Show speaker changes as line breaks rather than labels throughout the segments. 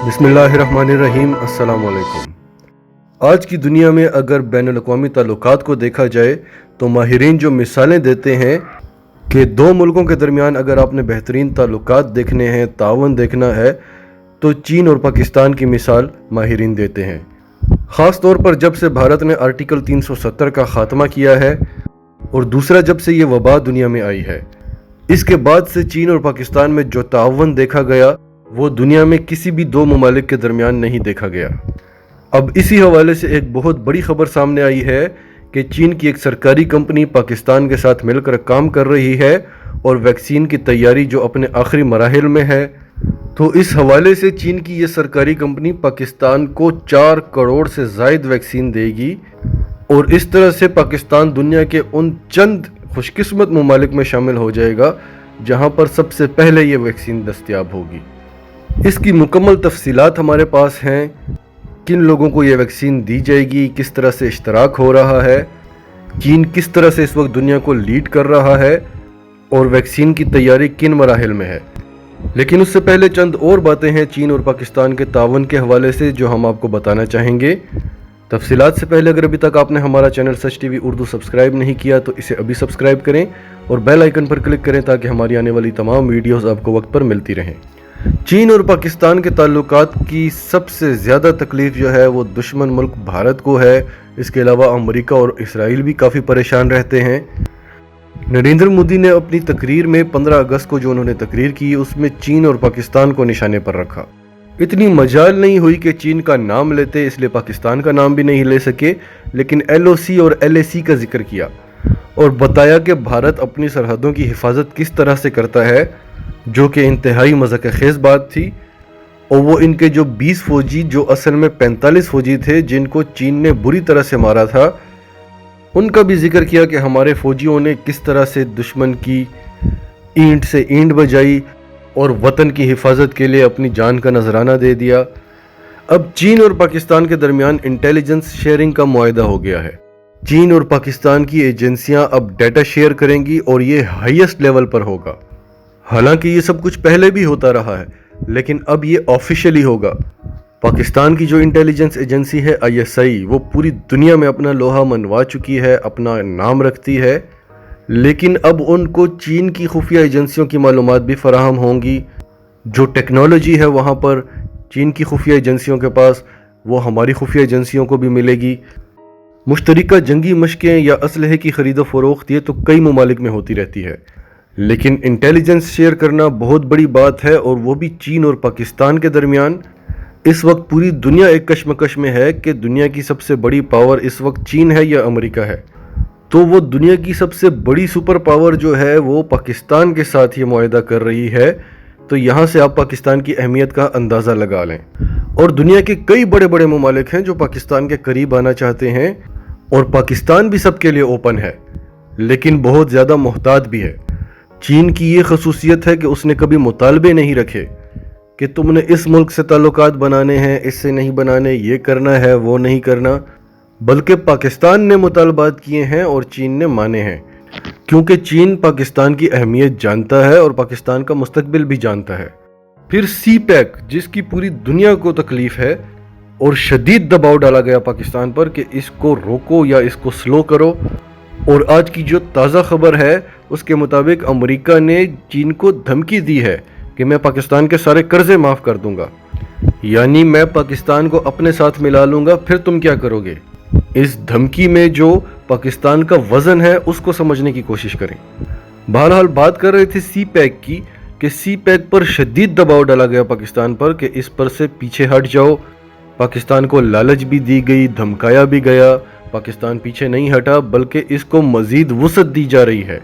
बिस्मिल्लाहिर्रहमानिर्रहीम। अस्सलाम वालेकुम। आज की दुनिया में अगर बैनुल अक़वामी ताल्लुकात को देखा जाए तो माहिरीन जो मिसालें देते हैं कि दो मुल्कों के दरमियान अगर आपने बेहतरीन ताल्लुकात देखने हैं, तावन देखना है, तो चीन और पाकिस्तान की मिसाल माहिरीन देते हैं। ख़ास तौर पर जब से भारत ने आर्टिकल 370 का ख़ात्मा किया है और दूसरा जब से ये वबा दुनिया में आई है, इसके बाद से चीन और पाकिस्तान में जो तावन देखा गया वो दुनिया में किसी भी दो ममालिक के दरमियान नहीं देखा गया। अब इसी हवाले से एक बहुत बड़ी खबर सामने आई है कि चीन की एक सरकारी कंपनी पाकिस्तान के साथ मिलकर काम कर रही है और वैक्सीन की तैयारी जो अपने आखिरी मराहिल में है। तो इस हवाले से चीन की ये सरकारी कंपनी पाकिस्तान को 4 करोड़ से ज़ायद वैक्सीन देगी और इस तरह से पाकिस्तान दुनिया के उन चंद खुशकिस्मत ममालिक में शामिल हो जाएगा जहाँ पर सबसे पहले ये वैक्सीन दस्तयाब होगी। इसकी मुकम्मल तफसीलात हमारे पास हैं, किन लोगों को ये वैक्सीन दी जाएगी, किस तरह से इश्तराक हो रहा है, चीन किस तरह से इस वक्त दुनिया को लीड कर रहा है और वैक्सीन की तैयारी किन मराहिल में है। लेकिन उससे पहले चंद और बातें हैं चीन और पाकिस्तान के तावन के हवाले से जो हम आपको बताना चाहेंगे। तफसीलात से पहले अगर अभी तक आपने हमारा चैनल सच टीवी उर्दू सब्सक्राइब नहीं किया तो इसे अभी सब्सक्राइब करें और बेल आइकन पर क्लिक करें ताकि हमारी आने वाली तमाम वीडियोज़ आपको वक्त पर मिलती रहें। चीन और पाकिस्तान के ताल्लुकात की सबसे ज़्यादा तकलीफ़ जो है वो दुश्मन मुल्क भारत को है। इसके अलावा अमेरिका और इसराइल भी काफ़ी परेशान रहते हैं। नरेंद्र मोदी ने अपनी तकरीर में 15 अगस्त को जो उन्होंने तकरीर की उसमें चीन और पाकिस्तान को निशाने पर रखा। इतनी मजाल नहीं हुई कि चीन का नाम लेते, इसलिए पाकिस्तान का नाम भी नहीं ले सके, लेकिन LOC और LAC का जिक्र किया और बताया कि भारत अपनी सरहदों की हिफाजत किस तरह से करता है, जो कि इंतहाई मज़ाक़-ए-ख़ेज़ बात थी। और वो इनके जो 20 फ़ौजी जो असल में 45 फ़ौजी थे जिनको चीन ने बुरी तरह से मारा था, उनका भी जिक्र किया कि हमारे फ़ौजियों ने किस तरह से दुश्मन की ईंट से ईंट बजाई और वतन की हिफाजत के लिए अपनी जान का नजराना दे दिया। अब चीन और पाकिस्तान के दरमियान इंटेलिजेंस शेयरिंग का मुआहदा हो गया है। चीन और पाकिस्तान की एजेंसियां अब डाटा शेयर करेंगी और ये हाईएस्ट लेवल पर होगा। हालांकि ये सब कुछ पहले भी होता रहा है, लेकिन अब ये ऑफिशियली होगा। पाकिस्तान की जो इंटेलिजेंस एजेंसी है ISI, वो पूरी दुनिया में अपना लोहा मनवा चुकी है, अपना नाम रखती है, लेकिन अब उनको चीन की खुफिया एजेंसियों की मालूमात भी फराहम होंगी। जो टेक्नोलॉजी है वहाँ पर चीन की खुफिया एजेंसियों के पास, वो हमारी खुफिया एजेंसियों को भी मिलेगी। मुश्तरका जंगी मशक़ें या असलहे की ख़रीदो फ़रोख्त ये तो कई ममालिक में होती रहती है, लेकिन इंटेलिजेंस शेयर करना बहुत बड़ी बात है और वो भी चीन और पाकिस्तान के दरमियान। इस वक्त पूरी दुनिया एक कश्मकश में है कि दुनिया की सबसे बड़ी पावर इस वक्त चीन है या अमेरिका है। तो वो दुनिया की सबसे बड़ी सुपर पावर जो है वो पाकिस्तान के साथ ये मुआहदा कर रही है। तो यहाँ से आप पाकिस्तान की अहमियत का अंदाज़ा लगा लें। और दुनिया के कई बड़े बड़े ममालिक हैं जो पाकिस्तान के करीब आना चाहते हैं और पाकिस्तान भी सबके लिए ओपन है, लेकिन बहुत ज़्यादा मोहतात भी है। चीन की ये खसूसियत है कि उसने कभी मुतालबे नहीं रखे कि तुमने इस मुल्क से ताल्लुकात बनाने हैं, इससे नहीं बनाने, ये करना है, वो नहीं करना, बल्कि पाकिस्तान ने मुतालबात किए हैं और चीन ने माने हैं, क्योंकि चीन पाकिस्तान की अहमियत जानता है और पाकिस्तान का मुस्तकबिल भी जानता है। फिर CPEC जिसकी पूरी दुनिया को तकलीफ़ है और शदीद दबाव डाला गया पाकिस्तान पर कि इसको रोको या इसको स्लो करो। और आज की जो ताज़ा खबर है उसके मुताबिक अमेरिका ने चीन को धमकी दी है कि मैं पाकिस्तान के सारे कर्जे माफ़ कर दूंगा, यानी मैं पाकिस्तान को अपने साथ मिला लूँगा, फिर तुम क्या करोगे। इस धमकी में जो पाकिस्तान का वज़न है उसको समझने की कोशिश करें। बहरहाल बात कर रहे थे CPEC की कि CPEC पर शदीद दबाव डाला गया पाकिस्तान पर कि इस पर से पीछे हट जाओ। पाकिस्तान को लालच भी दी गई, धमकाया भी गया। पाकिस्तान पीछे नहीं हटा बल्कि इसको मज़ीद वुसअत दी जा रही है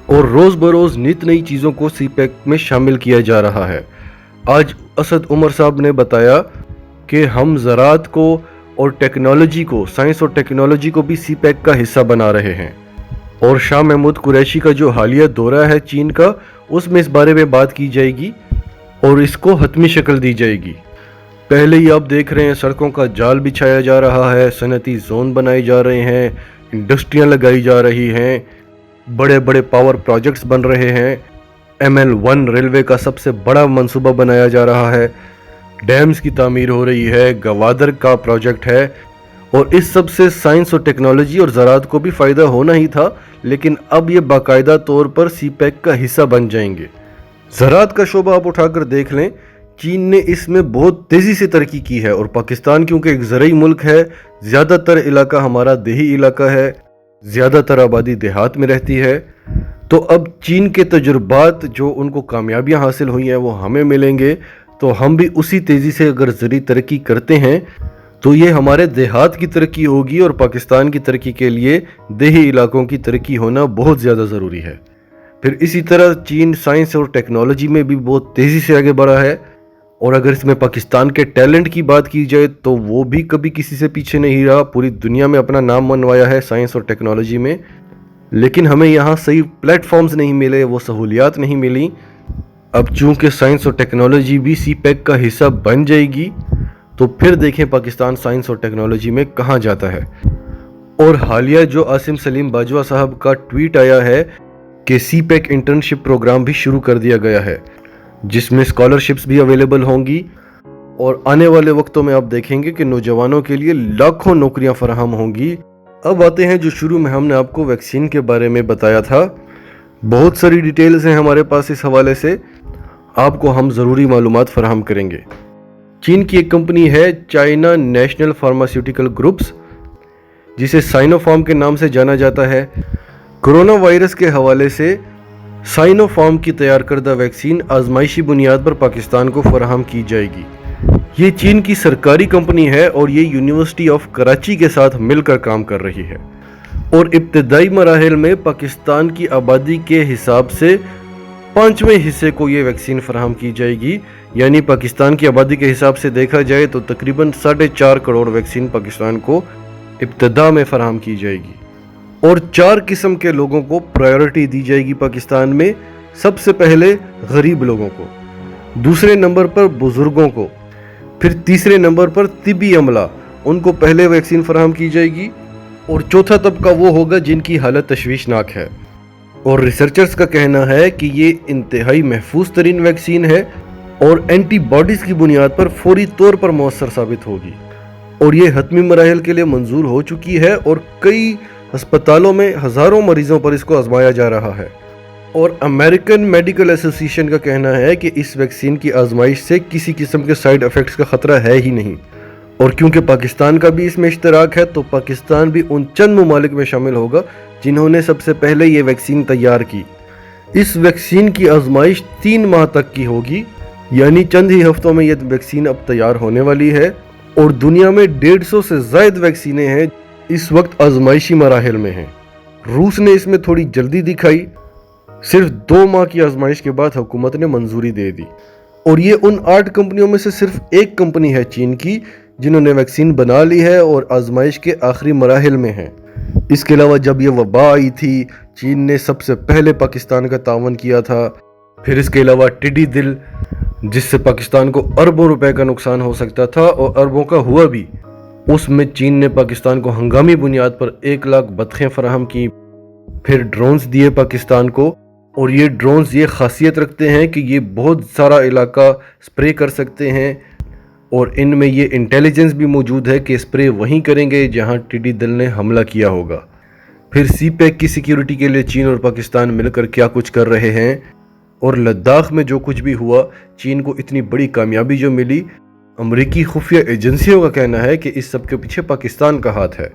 और रोज़ बरोज़ नित नई चीज़ों को CPEC में शामिल किया जा रहा है। आज असद उमर साहब ने बताया कि हम ज़राअत को और टेक्नोलॉजी को, साइंस और टेक्नोलॉजी को भी CPEC का हिस्सा बना रहे हैं। और शाह महमूद कुरैशी का जो हालिया दौरा है चीन का, उसमें इस बारे में बात की जाएगी और इसको हतमी शक्ल दी जाएगी। पहले ही आप देख रहे हैं सड़कों का जाल बिछाया जा रहा है, सनती जोन बनाए जा रहे हैं, इंडस्ट्रियाँ लगाई जा रही हैं, बड़े बड़े पावर प्रोजेक्ट्स बन रहे हैं। ML1 रेलवे का सबसे बड़ा मंसूबा बनाया जा रहा है। डैम्स की तामीर हो रही है, गवादर का प्रोजेक्ट है, और इस सब से साइंस और टेक्नोलॉजी और ज़राअत को भी फ़ायदा होना ही था, लेकिन अब ये बाकायदा तौर पर सीपैक का हिस्सा बन जाएंगे। ज़राअत का शोबा आप उठाकर देख लें, चीन ने इसमें बहुत तेज़ी से तरक्की की है, और पाकिस्तान क्योंकि एक ज़रई मुल्क है, ज़्यादातर इलाका हमारा देही इलाका है, ज़्यादातर आबादी देहात में रहती है, तो अब चीन के तजुर्बात जो उनको कामयाबियां हासिल हुई हैं वो हमें मिलेंगे, तो हम भी उसी तेज़ी से अगर ज़री तरक्की करते हैं तो ये हमारे देहात की तरक्की होगी, और पाकिस्तान की तरक्की के लिए देही इलाकों की तरक्की होना बहुत ज़्यादा ज़रूरी है। फिर इसी तरह चीन साइंस और टेक्नोलॉजी में भी बहुत तेज़ी से आगे बढ़ा है, और अगर इसमें पाकिस्तान के टैलेंट की बात की जाए तो वो भी कभी किसी से पीछे नहीं रहा, पूरी दुनिया में अपना नाम मनवाया है साइंस और टेक्नोलॉजी में। लेकिन हमें यहाँ सही प्लेटफॉर्म्स नहीं मिले, वो सहूलियात नहीं मिली। अब चूंकि साइंस और टेक्नोलॉजी भी सीपैक का हिस्सा बन जाएगी, तो फिर देखें पाकिस्तान साइंस और टेक्नोलॉजी में कहाँ जाता है। और हालिया जो आसिम सलीम बाजवा साहब का ट्वीट आया है कि सीपैक इंटर्नशिप प्रोग्राम भी शुरू कर दिया गया है, जिसमें स्कॉलरशिप्स भी अवेलेबल होंगी, और आने वाले वक्तों में आप देखेंगे कि नौजवानों के लिए लाखों नौकरियां फराहम होंगी। अब आते हैं जो शुरू में हमने आपको वैक्सीन के बारे में बताया था। बहुत सारी डिटेल्स हैं हमारे पास इस हवाले से, आपको हम ज़रूरी मालूमात फराहम करेंगे। चीन की एक कंपनी है चाइना नेशनल फार्मास्यूटिकल ग्रुप्स, जिसे साइनोफार्म के नाम से जाना जाता है। कोरोना वायरस के हवाले से साइनोफार्म की तैयार करदा वैक्सीन आजमाइशी बुनियाद पर पाकिस्तान को फराहम की जाएगी। ये चीन की सरकारी कंपनी है, और ये यूनिवर्सिटी ऑफ कराची के साथ मिलकर काम कर रही है, और इब्तदाई मराहिल में पाकिस्तान की आबादी के हिसाब से 5वें हिस्से को ये वैक्सीन फराहम की जाएगी। यानी पाकिस्तान की आबादी के हिसाब से देखा जाए तो तकरीबन 4.5 करोड़ वैक्सीन पाकिस्तान को इब्तदा में फराहम की जाएगी, और 4 किस्म के लोगों को प्रायोरिटी दी जाएगी पाकिस्तान में। सबसे पहले गरीब लोगों को, दूसरे नंबर पर बुजुर्गों को, फिर तीसरे नंबर पर तिबी अमला, उनको पहले वैक्सीन फराहम की जाएगी, और चौथा तबका वो होगा जिनकी हालत तशवीशनाक है। और रिसर्चर्स का कहना है कि ये इंतहाई महफूज तरीन वैक्सीन है, और एंटीबॉडीज़ की बुनियाद पर फौरी तौर पर मौसर साबित होगी, और ये हतमी मराहिल के लिए मंजूर हो चुकी है, और कई अस्पतालों में हज़ारों मरीजों पर इसको आजमाया जा रहा है। और अमेरिकन मेडिकल एसोसिएशन का कहना है कि इस वैक्सीन की आजमाइश से किसी किस्म के साइड इफ़ेक्ट्स का ख़तरा है ही नहीं, और क्योंकि पाकिस्तान का भी इसमें इश्तराक है, तो पाकिस्तान भी उन चंद ममालिक में शामिल होगा जिन्होंने सबसे पहले ये वैक्सीन तैयार की। इस वैक्सीन की आजमाइश 3 माह तक की होगी, यानी चंद ही हफ्तों में ये वैक्सीन अब तैयार होने वाली है, और दुनिया में 150 से ज़ायद वैक्सीनें हैं इस वक्त आजमाइशी मराहिल में हैं। रूस ने इसमें थोड़ी जल्दी दिखाई, सिर्फ 2 माह की आजमाइश के बाद हुकूमत ने मंजूरी दे दी, और ये उन 8 कंपनियों में से सिर्फ एक कंपनी है चीन की जिन्होंने वैक्सीन बना ली है और आजमाइश के आखिरी मराहिल में है। इसके अलावा जब ये वबा आई थी, चीन ने सबसे पहले पाकिस्तान का तावन किया था। फिर इसके अलावा टिड्डी दिल, जिससे पाकिस्तान को अरबों रुपए का नुकसान हो सकता था, और अरबों का हुआ भी, उसमें चीन ने पाकिस्तान को हंगामी बुनियाद पर 1 लाख बतखें फराहम की। फिर ड्रोन्स दिए पाकिस्तान को, और ये ड्रोन्स ये खासियत रखते हैं कि ये बहुत सारा इलाका स्प्रे कर सकते हैं, और इनमें ये इंटेलिजेंस भी मौजूद है कि स्प्रे वहीं करेंगे जहां टिड्डी दल ने हमला किया होगा। फिर सीपैक की सिक्योरिटी के लिए चीन और पाकिस्तान मिलकर क्या कुछ कर रहे हैं, और लद्दाख में जो कुछ भी हुआ, चीन को इतनी बड़ी कामयाबी जो मिली, अमरीकी खुफिया एजेंसियों का कहना है कि इस सब के पीछे पाकिस्तान का हाथ है।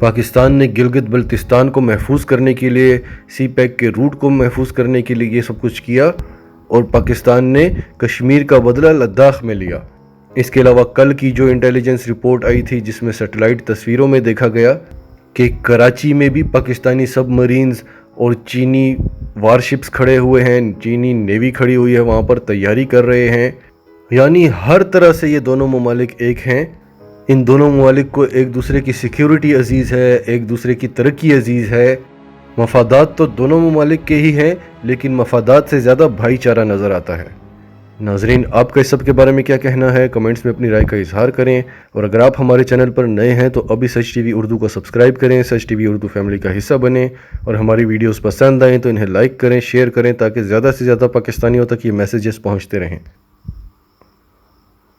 पाकिस्तान ने गिलगित बल्तिस्तान को महफूज करने के लिए, सीपैक के रूट को महफूज करने के लिए ये सब कुछ किया, और पाकिस्तान ने कश्मीर का बदला लद्दाख में लिया। इसके अलावा कल की जो इंटेलिजेंस रिपोर्ट आई थी, जिसमें सैटेलाइट तस्वीरों में देखा गया कि कराची में भी पाकिस्तानी सबमरीन्स और चीनी वारशिप्स खड़े हुए हैं, चीनी नेवी खड़ी हुई है, वहाँ पर तैयारी कर रहे हैं। यानी हर तरह से ये दोनों ममालिक एक हैं। इन दोनों ममालिक को एक दूसरे की सिक्योरिटी अजीज़ है, एक दूसरे की तरक्की अजीज़ है। मफादात तो दोनों ममालिक के ही हैं, लेकिन मफादात से ज़्यादा भाईचारा नज़र आता है। नाजरीन, आपका इस सब के बारे में क्या कहना है? कमेंट्स में अपनी राय का इजहार करें, और अगर आप हमारे चैनल पर नए हैं तो अभी सच टीवी उर्दू को सब्सक्राइब करें, सच टीवी उर्दू फैमिली का हिस्सा बनें, और हमारी वीडियोस पसंद आएँ तो इन्हें लाइक करें, शेयर करें, ताकि ज़्यादा से ज़्यादा पाकिस्तानियों तक ये मैसेजेस पहुँचते रहें।